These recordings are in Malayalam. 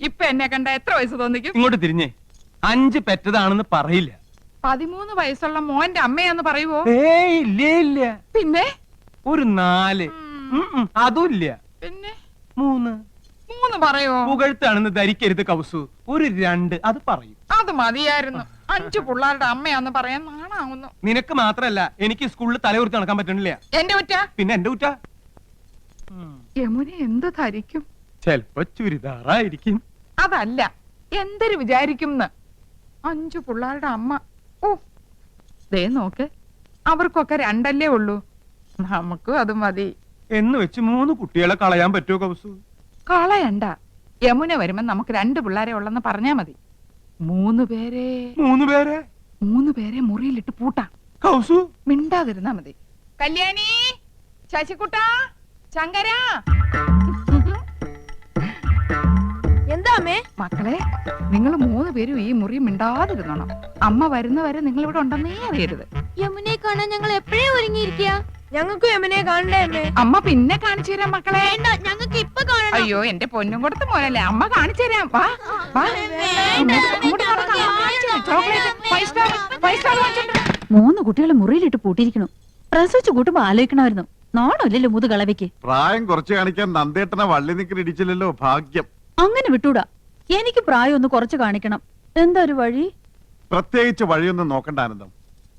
ഇപ്പൊ എന്നെ കണ്ട എത്ര വയസ്സ് തോന്നിക്കും? ഇങ്ങോട്ട് തിരിഞ്ഞേ. 5 പെറ്റതാണെന്ന് പറയില്ല. 13 വയസ്സുള്ള മോന്റെ അമ്മയാന്ന് പറയുവോ? ഏയ് ഇല്ല. പിന്നെ ഒരു 4. അതുമില്ല. പിന്നെ 3 പറയോ? പുകഴ്ത്താണെന്ന് ധരിക്കരുത് കൗസു. ഒരു 2 അത് പറയും. അത് മതിയായിരുന്നു. 5 പിള്ളേരുടെ അമ്മയാന്ന് പറയാൻ നാണാവുന്നു. നിനക്ക് മാത്രല്ല, എനിക്ക് സ്കൂളിൽ തലയുർത്തി നടക്കാൻ പറ്റണില്ല. എന്റെ കുറ്റ? പിന്നെ എന്റെ കുറ്റ. യമുന എന്ത് ധരിക്കും? ചെലപ്പോ ചുരിദാറായിരിക്കും. അതല്ല, എന്തൊരു വിചാരിക്കും? 5 പിള്ളേരുടെ അമ്മ. ഓ ദേ നോക്ക്, അവർക്കൊക്കെ 2 ഉള്ളൂ. നമുക്കും അത് മതി എന്ന് വെച്ച് 3 കുട്ടികളെ കളയാൻ പറ്റുമോ കൗസു? കളയണ്ട. യമുന വരുമ്പോ നമുക്ക് 2 പിള്ളേരെ ഉള്ളെന്ന് പറഞ്ഞാ മതി. 3 പേരെ മുറിയിലിട്ട് പൂട്ടാം. കൗസു മിണ്ടാതിരുന്നാ മതി. കല്യാണി, ശശികുട്ട, ശങ്കര. എന്താ അമ്മേ? മക്കളെ, നിങ്ങൾ 3 പേരും ഈ മുറി മിണ്ടാതിരുന്നോണം. അമ്മ വരുന്നവരെ നിങ്ങൾ ഇവിടെ ഉണ്ടെന്നേ അറിയരുത്. യമുനെ കാണാൻ ഞങ്ങൾ എപ്പോഴേ ഒരുങ്ങിയിരിക്കുക. ഞങ്ങൾക്ക് യമുനെ കാണണ്ടേ അമ്മേ? അമ്മ പിന്നെ കാണിച്ചു തരാം മക്കളെ. ഞങ്ങൾക്ക് ഇപ്പൊ കാണണം. അയ്യോ, എന്റെ പൊന്നും കൊടുത്ത മോനല്ലേ, അമ്മ കാണിച്ചു തരാം. വാ വാ. അങ്ങോട്ട് നടക്കാം. ചോക്ലേറ്റ് 5 സ്റ്റാർ വാങ്ങിച്ചിട്ടുണ്ട്. 3 കുട്ടികളെ മുറിയിലിട്ട് പൂട്ടിയിരിക്കണു. പ്രസവിച്ചു കൂട്ടുമ്പോ ആലോചിക്കണമായിരുന്നു. നാണമില്ലല്ലോ മുതുകളവയ്ക്ക്. പ്രായം കുറച്ച് കാണിക്കാൻ നന്ദേട്ടനെ വള്ളി നിൽക്കുന്ന ഇടിച്ചില്ലല്ലോ. ഭാഗ്യം. അങ്ങനെ വിട്ടൂടാ. എനിക്ക് പ്രായം ഒന്ന് കുറച്ച് കാണിക്കണം. എന്താ ഒരു വഴി? പ്രത്യേകിച്ച് വഴിയൊന്നും നോക്കണ്ട ആനന്ദം.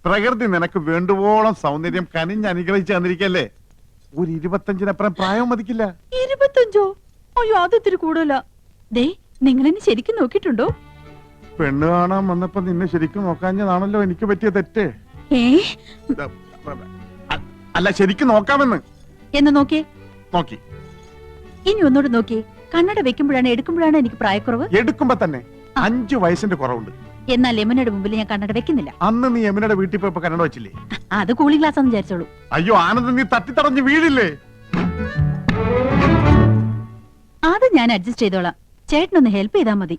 പ്രകൃതി നിനക്ക് വേണ്ടുവോളം സൗന്ദര്യം കനിഞ്ഞ് അനുഗ്രഹിച്ചു തന്നിരിക്കല്ലേ. ഒരു 25-നപ്പുറം പ്രായം മതിക്കില്ല. 25? അയ്യോ, അത് ഇത്തിരി കൂടുതലാ. ദേ, നിങ്ങൾ എന്നെ ശരിക്കും നോക്കിയിട്ടുണ്ടോ? പെണ്ണ് കാണാൻ വന്നപ്പോ നിന്നെ ശരിക്കും നോക്കാഞ്ഞതാണല്ലോ എനിക്ക് പറ്റിയ തെറ്റ്. അല്ല, ശരിക്കും നോക്കാമെന്ന്. എന്ന് നോക്കിയേ. നോക്കി. ഇനി ഒന്നോട് നോക്കിയേ. കണ്ണട വെക്കുമ്പോഴാണ് എടുക്കുമ്പോഴാണ് എനിക്ക് പ്രായക്കുറവ്? എടുക്കുമ്പോ തന്നെ 5 വയസ്സിന്റെ കുറവുണ്ട്. എന്നാൽ യമുനയുടെ മുമ്പിൽ ഞാൻ കണ്ണട വെക്കുന്നില്ല. അന്ന് നീ യമുനയുടെ വീട്ടിൽ പോയപ്പോ കന്നഡ വെച്ചില്ലേ? അത് കൂളിംഗ് ഗ്ലാസ് എന്ന് വിചാരിച്ചോളൂ. അയ്യോ ആനന്ദം, നീ തട്ടിത്തടഞ്ഞ് വീഴില്ലേ? അത് ഞാൻ അഡ്ജസ്റ്റ് ചെയ്തോളാം. ചേട്ടനൊന്ന് ഹെൽപ്പ് ചെയ്താൽ മതി.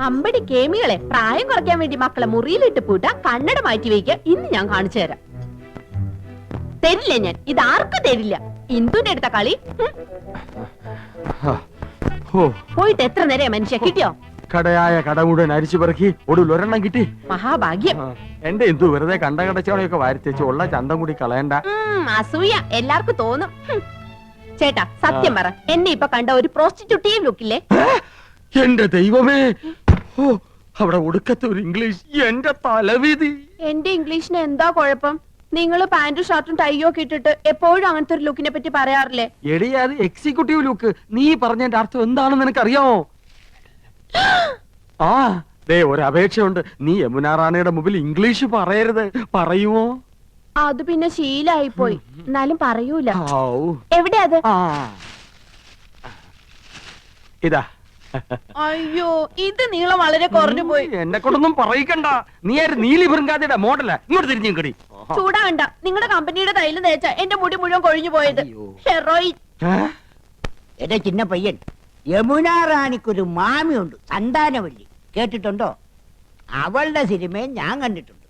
അമ്പടി കേമികളെ, പ്രായം കുറയ്ക്കാൻ വേണ്ടി മക്കളെ മുറിയിലിട്ട് പൂട്ടാ, കണ്ണട മാറ്റി വയ്ക്കുക. ഇന്ന് ഞാൻ കാണിച്ചു തരാം. തരില്ല ഞാൻ. ഇത് ആർക്കും തരില്ല. ഇന്ദുന്റെ അടുത്ത കളി. പോയിട്ട് എത്ര നേരം മനുഷ്യ കിട്ടിയോ? കടയായ കട മുഴുവൻ അരിച്ചു പെറുക്കി ഒടുവിൽ ഒരെണ്ണം കിട്ടി. മഹാഭാഗ്യം. എന്റെ എന്തു വെറുതെ കണ്ട കടച്ചോടെയൊക്കെ വാരിത്തേച്ച് ഉള്ള ചന്തം കൂടി കളയണ്ട. അസൂയ എല്ലാവർക്കും തോന്നും. ചേട്ടാ സത്യം പറ, എന്നെ ഇപ്പൊ കണ്ട ഒരു പ്രോസ്റ്റിറ്റ്യൂട്ടീവ് ലുക്കില്ലേ? എന്റെ ദൈവമേ, ഓ അവിടെ ഒടുക്കത്തെ ഒരു ഇംഗ്ലീഷ്. എന്റെ തലവിധി. എന്റെ ഇംഗ്ലീഷിന് എന്താ കുഴപ്പം? നിങ്ങൾ പാന്റും ഷർട്ടും ടൈയോ ഒക്കെ ഇട്ടിട്ട് എപ്പോഴും അങ്ങനത്തെ ഒരു ലുക്കിനെ പറ്റി പറയാറില്ലേ? എടി, അത് എക്സിക്യൂട്ടീവ് ലുക്ക്. നീ പറഞ്ഞതിന്റെ അർത്ഥം എന്താണെന്ന് നിനക്കറിയാമോ? ആ ദേ, ഒരു അപേക്ഷയുണ്ട്. നീ യമുന റാണിയുടെ മുമ്പിൽ ഇംഗ്ലീഷ് പറയരുത്. പറയുമോ? അത് പിന്നെ ശീലായി പോയി. എന്നാലും പറയൂല. ഔ. എവിടെ അത്? ഇതാ. അയ്യോ, ഇത് നീളം വളരെ കുറഞ്ഞു പോയി. എന്നെ കൊണ്ടൊന്നും പറയിക്കണ്ട. നീ ആര്? നീലി ബൃങ്കാതിയുടെ മോഡല. ഇങ്ങോട്ട് തിരിഞ്ഞു കടി. ചൂടാണ്ട. നിങ്ങളുടെ കമ്പനിയുടെ തൈല് തേച്ച എന്റെ മുടി മുഴുവൻ കൊഴിഞ്ഞു പോയത്. ഹെറോയിൻ. എന്റെ ചിന്ന പയ്യൻ, യമുന റാണിക്കൊരു മാമിയുണ്ട്, സന്താനവല്ലി. കേട്ടിട്ടുണ്ടോ? അവളുടെ സിനിമയും ഞാൻ കണ്ടിട്ടുണ്ട്.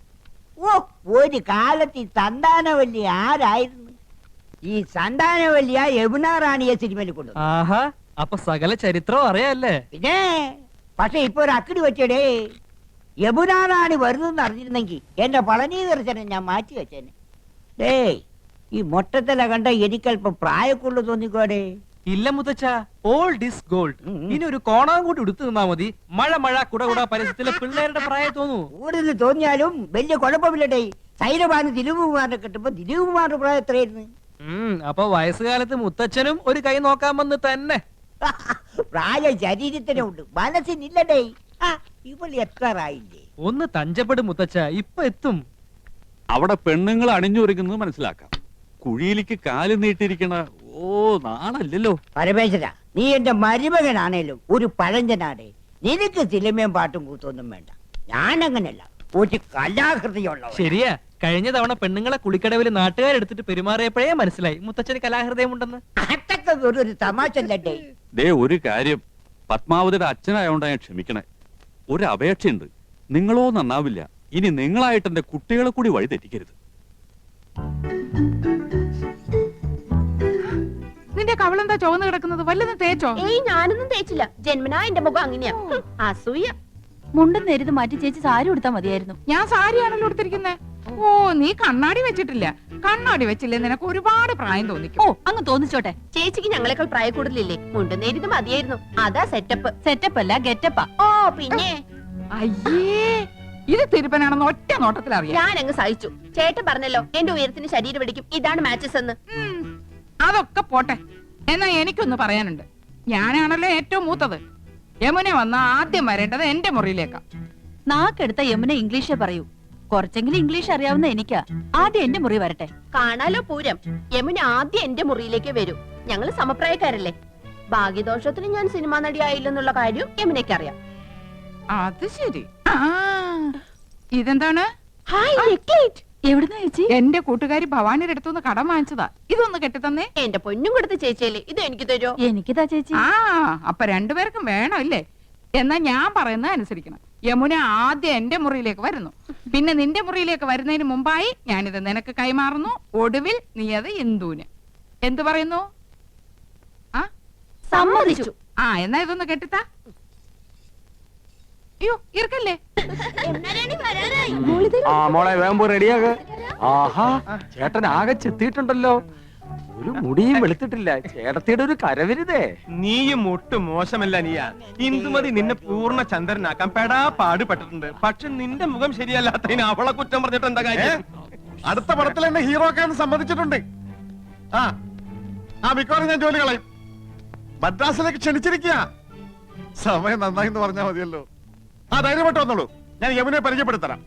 ഓ, ഒരു കാലത്ത് ഈ സന്താനവല്ലി ആരായിരുന്നു? ഈ സന്താനവല്ലിയ യമുന റാണിയെ സിനിമയിൽ കൊണ്ടു. ആഹാ, അപ്പൊ സകല ചരിത്രം അറിയാല്ലേ? പിന്നെ പക്ഷെ ഇപ്പൊ ഒരു അക്കിടി വെച്ചടേ. യമുന റാണി വരുന്നെന്ന് അറിഞ്ഞിരുന്നെങ്കിൽ എന്റെ പളനി ദർശനം ഞാൻ മാറ്റി വെച്ചേനെ. ഡേ, ഈ മൊട്ടത്തില കണ്ട എനിക്കല്പം പ്രായക്കുള്ളു തോന്നിക്കോടേ. ഇല്ല മുത്തച്ഛ, ഓൾഡ് ഇസ് ഗോൾഡ്. ഇനി ഒരു കോണാൻ കൂടി എടുത്തു നിന്നാ മതി. മഴ മഴ കുടകുട പരസ്യത്തിലെ പിള്ളേരുടെ പ്രായം തോന്നൂ. കൂടുതൽ തോന്നിയാലും വലിയ കുഴപ്പമില്ലടേ. സൈരഭാന് ദിലീപകുമാറിനെ കിട്ടുമ്പോ ദിലീപകുമാറിന്റെ പ്രായം എത്രയായിരുന്നു? അപ്പൊ വയസ്സുകാലത്ത് മുത്തച്ഛനും ഒരു കൈ നോക്കാൻ വന്ന് തന്നെ. പ്രായം ശരീരത്തിനുണ്ട്, മനസ്സിനില്ലടേ. ഇവൾ എത്രയില്ലേ? ഒന്ന് തഞ്ചപ്പെടും മുത്തച്ഛ, ഇപ്പൊ എത്തും. അവിടെ പെണ്ണുങ്ങൾ അണിഞ്ഞൊരുങ്ങുന്നത് മനസ്സിലാക്കാം. കുഴിയിലേക്ക് കാല് നീട്ടിരിക്കണ നാണല്ലോ. പരമേശ്വര, നീ എന്റെ മരുമകനാണേലും ഒരു പഴഞ്ചനാടേ. നിനക്ക് സിനിമയും പാട്ടും കൂത്തൊന്നും വേണ്ട. ഞാനങ്ങനല്ല, ഒരു കലാഹൃദയമുള്ള. ശരിയാ, കഴിഞ്ഞ തവണ പെണ്ണുങ്ങളെ കുളിക്കടവിൽ നാട്ടുകാരെടുത്തിട്ട് പെരുമാറിയപ്പോഴേ മനസ്സിലായി മുത്തച്ഛന് കലാഹൃദയം ഉണ്ടെന്ന്. അതൊക്കെ ഒരു തമാശ അല്ലടേ. ദേ, ഒരു കാര്യം, പത്മാവതിയുടെ അച്ഛനായോണ്ടാ ഞാൻ ക്ഷമിക്കണേ. ഒരു അപേക്ഷയുണ്ട്. നിങ്ങളോ നന്നാവില്ല. ഇനി നിങ്ങളായിട്ട് എന്റെ കുട്ടികളെ കൂടി വഴി തെറ്റിക്കരുത്. നിന്റെ കവളെന്താ ചുവന്ന് കിടക്കുന്നത്? വല്ലതും തേച്ചോ? ഏയ് ഞാനൊന്നും തേച്ചില്ല. ജന്മനാ എന്റെ മുഖം അങ്ങനെയാ. അസൂയ. മുണ്ടും നേരിത് മാറ്റി ചേച്ചി സാരി ഉടുത്താ മതിയായിരുന്നു. ഞാൻ സാരിയാണല്ലോ എടുത്തിരിക്കുന്നത്. ഓ, നീ കണ്ണാടി വെച്ചിട്ടില്ല. കണ്ണാടി വെച്ചില്ലേ നിനക്ക് ഒരുപാട് പ്രായം തോന്നിക്കും. ഓ അങ്ങ് തോന്നിച്ചോട്ടെ. ചേച്ചിക്ക് ഞങ്ങളെക്കാൾ പ്രായ കൂടുതലില്ലേ? മുണ്ടും നേരിത് മതിയായിരുന്നു. അതാ സെറ്റപ്പ്. സെറ്റപ്പ് അല്ല ഗെറ്റപ്പാ. ഓ പിന്നെ അയ്യേ, ഇത് തിരുപ്പനാണെന്ന് ഒറ്റ നോട്ടത്തിൽ അറിയാം. ഞാൻ അങ്ങ് സഹിച്ചു. ചേട്ടൻ പറഞ്ഞല്ലോ എന്റെ ഉയരത്തിന് ശരീരം പിടിക്കും, ഇതാണ് മാച്ചസ് എന്ന്. അതൊക്കെ പോട്ടെ. എന്നാ എനിക്കൊന്ന് പറയാനുണ്ട്. ഞാനാണല്ലോ ഏറ്റവും മൂത്തത്. യമുന വന്ന ആദ്യം വരേണ്ടത് എന്റെ മുറിയിലേക്കാ. നാക്കെടുത്ത യമുന ഇംഗ്ലീഷേ പറയൂ. കുറച്ചെങ്കിലും ഇംഗ്ലീഷ് അറിയാവുന്ന എനിക്കാ. ആദ്യം എന്റെ മുറി വരട്ടെ. കാണാലോ പൂരം. യമുന ആദ്യം എന്റെ മുറിയിലേക്ക് വരൂ. ഞങ്ങള് സമപ്രായക്കാരല്ലേ. ഭാഗ്യദോഷത്തിന് ഞാൻ സിനിമാ നടിയായില്ലെന്നുള്ള കാര്യം യമുനയ്ക്ക് അറിയാം. അത് ശരി. ആ, ഇതെന്താണ്? ഹായ് നെക്ലേറ്റ്. എവിടുന്ന ചേച്ചി? എന്റെ കൂട്ടുകാരി ഭവാനിയുടെ അടുത്തുനിന്ന് കടം വാങ്ങിച്ചതാ. ഇതൊന്ന് കെട്ടിത്തന്നേ. എന്റെ പൊന്നും കൊടുത്ത ചേച്ചിയല്ലേ, ഇത് എനിക്ക് തരുമോ? എനിക്കിതാ ചേച്ചി. ആ, അപ്പൊ രണ്ടുപേർക്കും വേണം ഇല്ലേ? എന്നാ ഞാൻ പറയുന്നത് അനുസരിക്കണം. യമുന ആദ്യം എന്റെ മുറിയിലേക്ക് വരുന്നു. പിന്നെ നിന്റെ മുറിയിലേക്ക് വരുന്നതിന് മുമ്പായി ഞാനിത് നിനക്ക് കൈമാറുന്നു. ഒടുവിൽ നീ അത് ഇന്ദുവിന്. എന്തു പറയുന്നു? ആ, സമ്മതിച്ചു. ആ, എന്നാ ഇതൊന്ന് കെട്ടിത്താ. അയ്യോ, ഇറക്കല്ലേ. ആ മോളെ വേമ്പോ റെഡിയാക. ആഹാ ചേട്ടൻ ആകെ ചെത്തിയിട്ടുണ്ടല്ലോ. ഒരു മുടിയും വെളുത്തിട്ടില്ല. ചേട്ടത്തിയുടെ ഒരു കരവരുതേ. നീയും ഒട്ടും മോശമല്ല നീയാ. ഇന്ദുമതി നിന്നെ പൂർണ്ണ ചന്ദ്രനാക്കാൻ പെടാ പാടുപെട്ടിട്ടുണ്ട്. പക്ഷെ നിന്റെ മുഖം ശരിയല്ലാത്തതിന് അവളെ കുറ്റം പറഞ്ഞിട്ട് എന്താ കാര്യം? അടുത്ത പടത്തിൽ എന്നെ ഹീറോ ആക്കാൻ സമ്മതിച്ചിട്ടുണ്ട്. മിക്കവാറും ഞാൻ ജോലി കളയും. മദ്രാസിലേക്ക് ക്ഷണിച്ചിരിക്കുക. സമയം നന്നായി എന്ന് പറഞ്ഞാൽ മതിയല്ലോ. ധൈര്യമായിട്ട് വന്നോളൂ. ഞാൻ യമുനെ പരിചയപ്പെടുത്തരാം.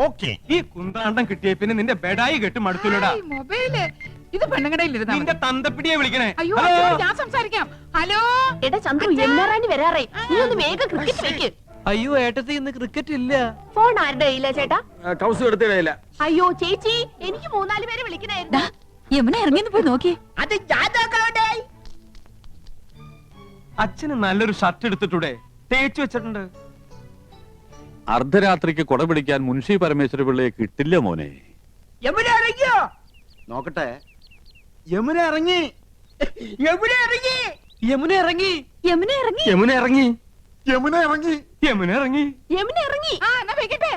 ഓക്കെ. ഈ കുന്താണ്ടം കിട്ടിയ പിന്നെ നിന്റെ ബെഡായി കെട്ട് മടുത്തില്ലടാ. മൊബൈല് ഇത് പെണ്ണുകടയിലിരുന്ന നിന്റെ തന്തപ്പിടിയെ വിളിക്കണേ. അയ്യോ, ഹലോ. അയ്യോ, ഞാൻ സംസാരിക്കാം. ഹലോ എടാ ചന്ദ്രു, യമുനാറാണി വരാറേ. നീ ഒന്ന് വേഗം ക്രിക്കറ്റ് വെക്ക്. അയ്യോ ഏട്ടത്തി ഇന്ന് ക്രിക്കറ്റ് ഇല്ല. ഫോൺ ആരുടെ കയ്യിലാ ചേട്ടാ? കൗസ് എടുത്തിടയില്ല. അയ്യോ ചേച്ചി, എനിക്ക് 3-4 പേരെ വിളിക്കണായിരുന്നു. യമുന ഇറങ്ങിന്ന് പോയി നോക്കിയേ. അത് ഞാൻ നോക്കണ്ടേ? അച്ഛന് നല്ലൊരു ഷർട്ട് എടുത്തിട്ടൂടെ? തേച്ചു വെച്ചിട്ടുണ്ട്. അർദ്ധരാത്രിക്ക് കുട പിടിക്കാൻ മുൻഷി പരമേശ്വര പിള്ളയെ കിട്ടില്ല മോനെ. യമുന ഇറങ്ങിയോ? നോക്കട്ടെ. യമുന ഇറങ്ങി. യമുന ഇറങ്ങി. യമുന ഇറങ്ങി. യമുന ഇറങ്ങി. യമുന ഇറങ്ങി. യമുന ഇറങ്ങി. യമുന ഇറങ്ങി. യമുന ഇറങ്ങി. ആ, എന്നാ വെക്കട്ടെ.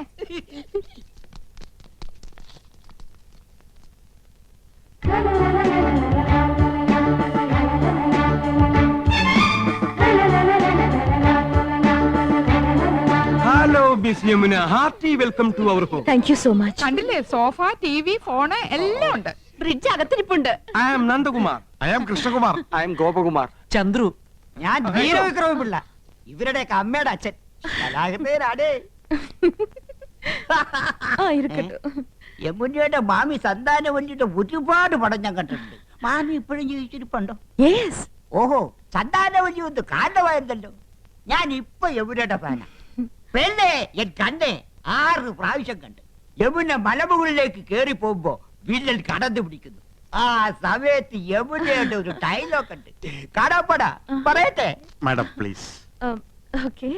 Hello miss Yamuna, hearty welcome to our home. Thank you so much. കണ്ടില്ലേ, സോഫ, ടിവി, ഫോണ് എല്ലാം ഉണ്ട്. ബ്രിഡ്ജ് അകത്തിരിപ്പുണ്ട്. I am Nandakumar. I am Krishnakumar. I am Gopakumar. Chandru. ഞാൻ വീരവിക്രമ പിള്ള, ഇവരുടെയൊക്കെ അമ്മയുടെ അച്ഛൻ. കലാകൃതനാടേ. യമുനയുടെ മാമി സന്താനവല്ലിയുടെ ഒരുപാട് പടം ഞാൻ കണ്ടിട്ടുണ്ട്. മാമി ഇപ്പോഴും ജീവിച്ചിരിപ്പുണ്ടോ? യെസ്. ഓഹോ, സന്താനവല്ലി ഒന്ന് കാരണമായിരുന്നല്ലോ. ഞാൻ ഇപ്പൊ യമുനയുടെ ഫാന. പെണ്ണേ, എൻ കണ്ണേ 6 പ്രാവശ്യം കണ്ട്. യമുന മലമുകളിലേക്ക് കേറി പോകുമ്പോ വില്ലൻ കടന്നു പിടിക്കുന്നു. ആ സമയത്ത് യമുനയുടെ ഒരു ഡയലോഗ് ഉണ്ട്. കടപ്പട പറയട്ടെ. Madam please. ഓക്കേ.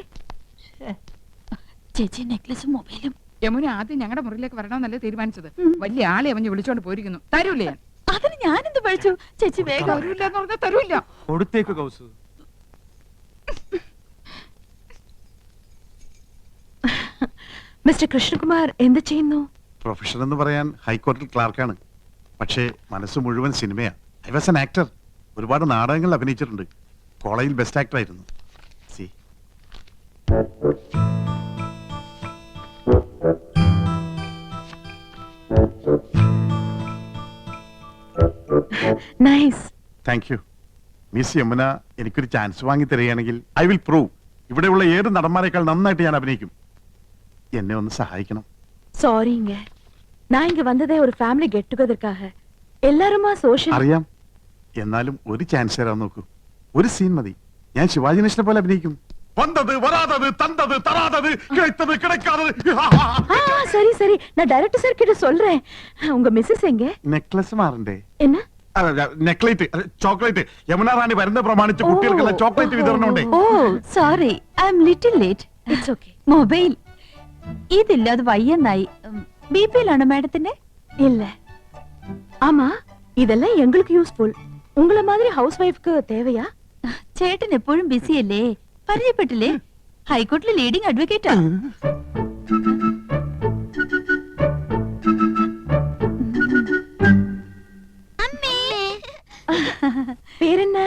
ചേച്ചി നെക്ലസും മൊബൈലും. യമുന ആദ്യം ഞങ്ങളുടെ മുറിയിലേക്ക് വരണമെന്നല്ലേ തീരുമാനിച്ചത്. വലിയ ആളെ അവന് വിളിച്ചോണ്ട് പോയിരിക്കുന്നു. തരൂലേ ഞാൻ? അതിന് ഞാൻ എന്ത് പഴിച്ചു? ചേച്ചി വേഗം. തരൂല്ല എന്ന് പറഞ്ഞാൽ തരൂല്ല. കൊടുത്തേക്ക് കൗസു. മിസ്റ്റർ കൃഷ്ണകുമാർ എന്ത് ചെയ്യുന്നു? പ്രൊഫഷൻ എന്ന് പറയാൻ ഹൈക്കോടതി ക്ലാർക്കാണ്. പക്ഷേ മനസ്സ് മുഴുവൻ സിനിമയാ. I was an actor. ഒരുപാട് നാടകങ്ങളിൽ അഭിനയിച്ചിട്ടുണ്ട്. കോളേജിൽ ബെസ്റ്റ് ആക്ടർ ആയിരുന്നു. See nice. Thank you. Miss Yamuna എനിക്കൊരു ചാൻസ് വാങ്ങി തരികയാണെങ്കിൽ ഐ വിൽ പ്രൂവ് ഇവിടെയുള്ള ഏത് നടന്മാരെക്കാൾ നന്നായിട്ട് ഞാൻ അഭിനയിക്കും. എന്നെ ഒന്ന് സഹായിക്കണം. சாரிங்க, நான் இங்க வந்ததே ஒரு ஃபேமிலி கெட் டுகெதர்க்காக. எல்லாருமா சோஷியல். അറിയാം. എന്നാലും ഒരു ചാൻസ് തരാൻ നോക്കൂ. ഒരു സീൻ മതി. ഞാൻ ശിവാജി ഗണേശനെ പോലെ അഭിനയിക്കും. വന്നത് വരാതത് തന്തത് തറാതത് കിടത്തത് കിടക്കാതത്. சரி சரி, நான் டைரக்டர் சார் கிட்ட சொல்றேன். உங்க மிஸ்ஸஸ் எங்க? നെക്ലസ് മാറണ്ടേ? என்ன? നെക്ലേറ്റ്, ചോക്ലേറ്റ്. യമുന റാണി വരുന്ന പ്രമാണിച്ച് കുട്ടികൾക്കുള്ള ചോക്ലേറ്റ് വിതരണമുണ്ട്. Oh sorry, I am little late. It's okay. Mobile ഇതില്ലാതെ വയ്യെന്നായി. ബിപിയിലാണോ മാഡത്തിന്റെ? ഇല്ല. ஆமா, இதெல்லாம் எங்களுக்கு யூஸ்ஃபுல். ഉങ്ങളെ മാതിരി ഹൗസ് വൈഫ്ക്ക് തേവയാ? ചേട്ടൻ എപ്പോഴും ബിസിയല്ലേ, പരിചയപ്പെട്ടില്ലേ? ഹൈക്കോർട്ടിലെ ലീഡിംഗ് അഡ്വക്കേറ്റാ. പേരെന്നാ?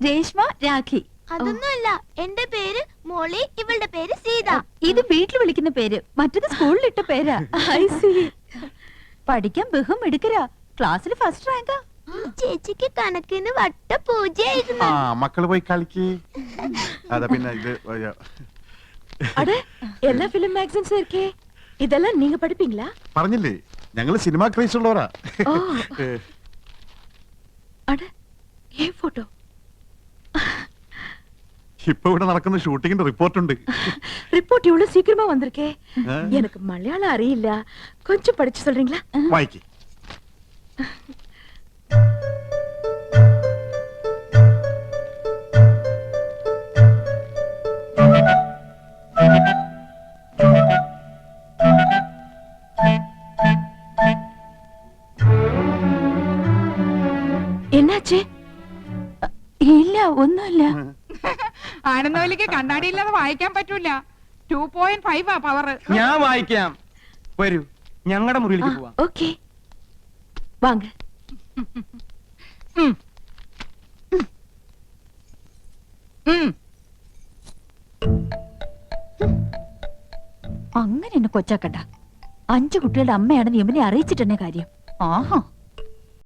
രേഷ്മ രാഖി. അതൊന്നുമല്ല, എന്റെ പേര് മോളി, ഇവളുടെ പേര് സീത. ഇത് വീട്ടിൽ വിളിക്കുന്ന പേര്, മറ്റത് സ്കൂളിലിട്ട പേരാ. I see. പഠിക്കാൻ ബഹും എടുക്കരാ, ക്ലാസ്സിൽ ഫസ്റ്റ് റാങ്കാ. ഈ ചേച്ചിക്ക് കണക്കിന് വട്ട പൂജയായിരുന്നു. ആ മക്കള് പോയി കളിക്ക്. അതാ പിന്നെ ഇത് அட எல்லா பிலிம் மேகசின்ஸும் இருக்கே, இதெல்லாம் நீங்க படிப்பீங்களா? പറഞ്ഞില്ലേ ഞങ്ങള് സിനിമ ക്രൈസ് ഉള്ളവരാ. ஓ. அட ஏன் போட்டோ? ഇപ്പൊ ഇവിടെ നടക്കുന്ന ഷൂട്ടിങ്ങിന്റെ റിപ്പോർട്ടുണ്ട്. ரிப்போர்ட் இவ்வளவு சீக்கிரமா வந்திருக்கே. எனக்கு மலையாளம் அறியில்ல, கொஞ்சம் படிச்சு சொல்றீங்களா? വായിക്ക്. என்னாச்சு? ഇല്ല, ഒന്നുമില്ല. ആനന്ദവല്ലിക്ക് കണ്ണാടിയില്ലാതെ വായിക്കാൻ പറ്റൂല. 2.5 ആ പവർ. ഞാൻ വായിക്കാം. വരൂ, ഞങ്ങളുടെ മുറിയിലേക്ക് പോവാം. ஓகே வாங்க. അങ്ങനെ എന്നെ കൊച്ചാക്കണ്ട. 5 കുട്ടികളുടെ അമ്മയാണെന്ന് യമുനെ അറിയിച്ചിട്ടെന്നെ കാര്യം. ആഹാ.